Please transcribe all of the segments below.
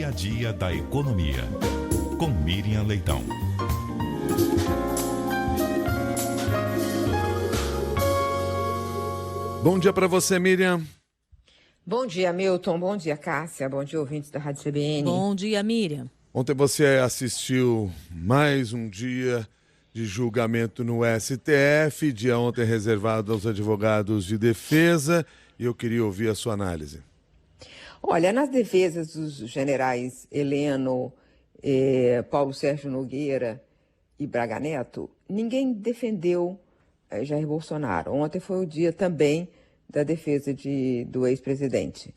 dia a dia da economia. Com Miriam Leitão. Bom dia para você, Miriam. Bom dia, Milton. Bom dia, Cássia. Bom dia, ouvintes da Rádio CBN. Bom dia, Miriam. Ontem você assistiu mais um dia de julgamento no STF, dia ontem reservado aos advogados de defesa, e eu queria ouvir a sua análise. Olha, nas defesas dos generais Heleno, Paulo Sérgio Nogueira e Braga Neto, ninguém defendeu Jair Bolsonaro. Ontem foi o dia também da defesa do ex-presidente.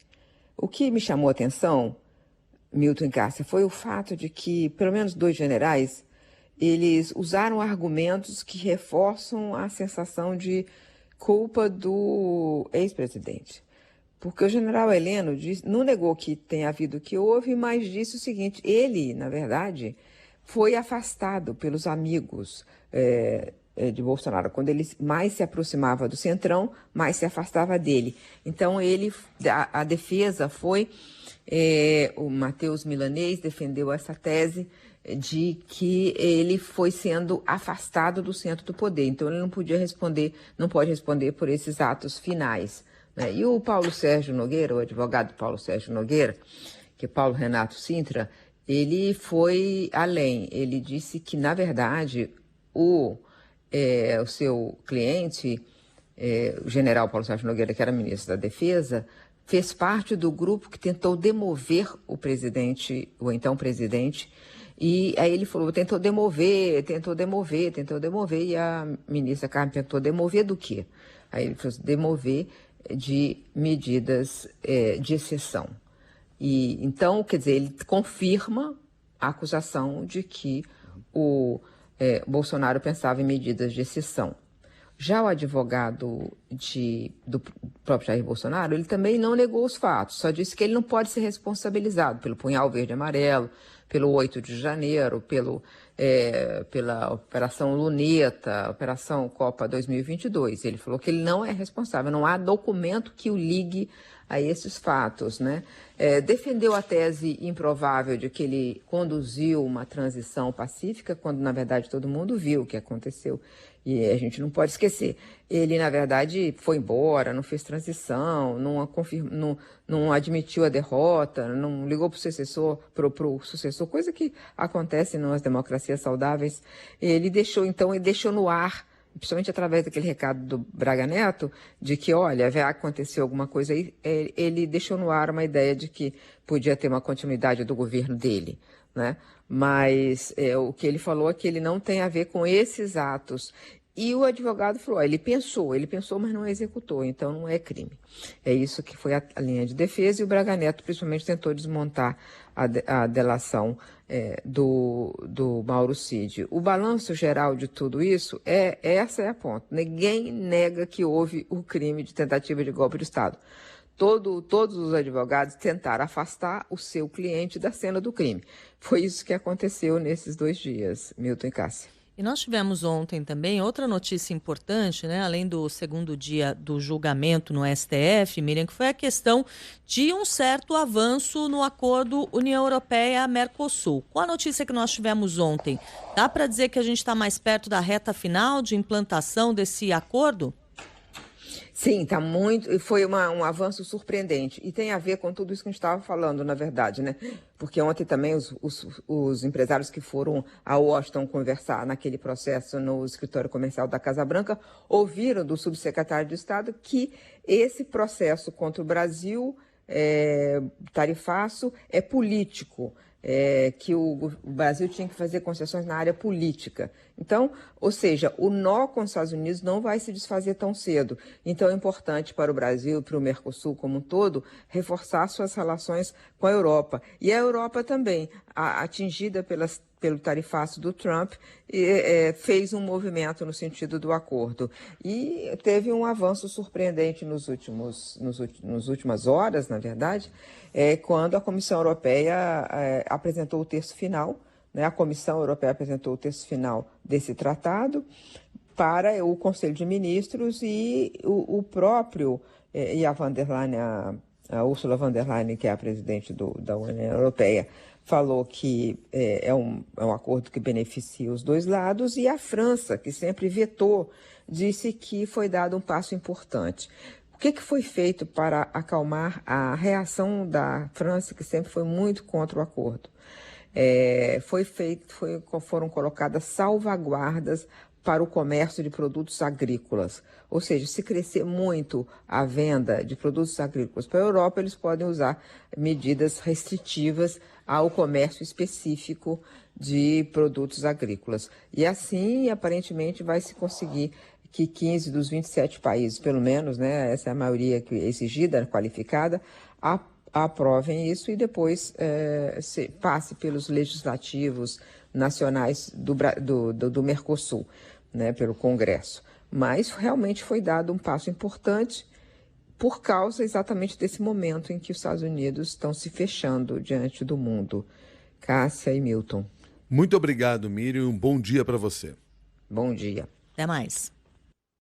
O que me chamou a atenção, Milton e Cássia, foi o fato de que, pelo menos 2 generais, eles usaram argumentos que reforçam a sensação de culpa do ex-presidente. Porque o general Heleno não negou que tenha havido o que houve, mas disse o seguinte: ele, na verdade, foi afastado pelos amigos de Bolsonaro. Quando ele mais se aproximava do Centrão, mais se afastava dele. Então, a defesa foi... o Matheus Milanês defendeu essa tese de que ele foi sendo afastado do centro do poder. Então, ele não pode responder por esses atos finais, né? E o Paulo Sérgio Nogueira, o advogado Paulo Sérgio Nogueira, que é Paulo Renato Sintra, ele foi além. Ele disse que, na verdade, o seu cliente, o general Paulo Sérgio Nogueira, que era ministro da Defesa, fez parte do grupo que tentou demover o presidente, o então presidente, e aí ele falou, tentou demover, e a ministra Carmen tentou demover do quê? Aí ele falou, demover de medidas de exceção. E então, quer dizer, ele confirma a acusação de que o Bolsonaro pensava em medidas de exceção. Já o advogado do próprio Jair Bolsonaro, ele também não negou os fatos, só disse que ele não pode ser responsabilizado pelo punhal verde e amarelo, pelo 8 de janeiro, pela Operação Luneta, Operação Copa 2022. Ele falou que ele não é responsável, não há documento que o ligue a esses fatos, né? Defendeu a tese improvável de que ele conduziu uma transição pacífica, quando, na verdade, todo mundo viu o que aconteceu. E a gente não pode esquecer. Ele, na verdade, foi embora, não fez transição, não admitiu a derrota, não ligou para o sucessor, coisa que acontece nas democracias saudáveis. Ele deixou no ar, principalmente através daquele recado do Braga Neto, de que, olha, vai acontecer alguma coisa aí, ele deixou no ar uma ideia de que podia ter uma continuidade do governo dele, né? Mas o que ele falou é que ele não tem a ver com esses atos. E o advogado falou, ele pensou, mas não executou, então não é crime. É isso que foi a linha de defesa, e o Braga Neto principalmente tentou desmontar a delação do Mauro Cid. O balanço geral de tudo isso essa é a ponta. Ninguém nega que houve o crime de tentativa de golpe de Estado. Todos os advogados tentaram afastar o seu cliente da cena do crime. Foi isso que aconteceu nesses 2 dias, Milton e Cássia. E nós tivemos ontem também outra notícia importante, né? Além do segundo dia do julgamento no STF, Miriam, que foi a questão de um certo avanço no acordo União Europeia-Mercosul. Com a notícia que nós tivemos ontem, dá para dizer que a gente está mais perto da reta final de implantação desse acordo? Sim, está muito. Foi um avanço surpreendente. E tem a ver com tudo isso que a gente estava falando, na verdade, né? Porque ontem também os empresários que foram a Washington conversar naquele processo no escritório comercial da Casa Branca ouviram do subsecretário de Estado que esse processo contra o Brasil, tarifaço, é político. Que o Brasil tinha que fazer concessões na área política. Então, ou seja, o nó com os Estados Unidos não vai se desfazer tão cedo. Então, é importante para o Brasil, para o Mercosul como um todo, reforçar suas relações com a Europa. E a Europa também, atingida pelo tarifaço do Trump, fez um movimento no sentido do acordo. E teve um avanço surpreendente nas últimas horas, na verdade, quando a Comissão Europeia apresentou o texto final, né? A Comissão Europeia apresentou o texto final desse tratado para o Conselho de Ministros, e o próprio, e a von der Leyen, a Ursula von der Leyen, que é a presidente da União Europeia, falou que é um acordo que beneficia os dois lados, e a França, que sempre vetou, disse que foi dado um passo importante. O que foi feito para acalmar a reação da França, que sempre foi muito contra o acordo? Foram colocadas salvaguardas para o comércio de produtos agrícolas. Ou seja, se crescer muito a venda de produtos agrícolas para a Europa, eles podem usar medidas restritivas ao comércio específico de produtos agrícolas. E assim, aparentemente, vai se conseguir que 15 dos 27 países, pelo menos, né, essa é a maioria que é exigida, qualificada, aprovem isso e depois passe pelos legislativos nacionais do Mercosul, né, pelo Congresso. Mas realmente foi dado um passo importante por causa exatamente desse momento em que os Estados Unidos estão se fechando diante do mundo. Cássia e Milton. Muito obrigado, Miriam. Um bom dia para você. Bom dia. Até mais.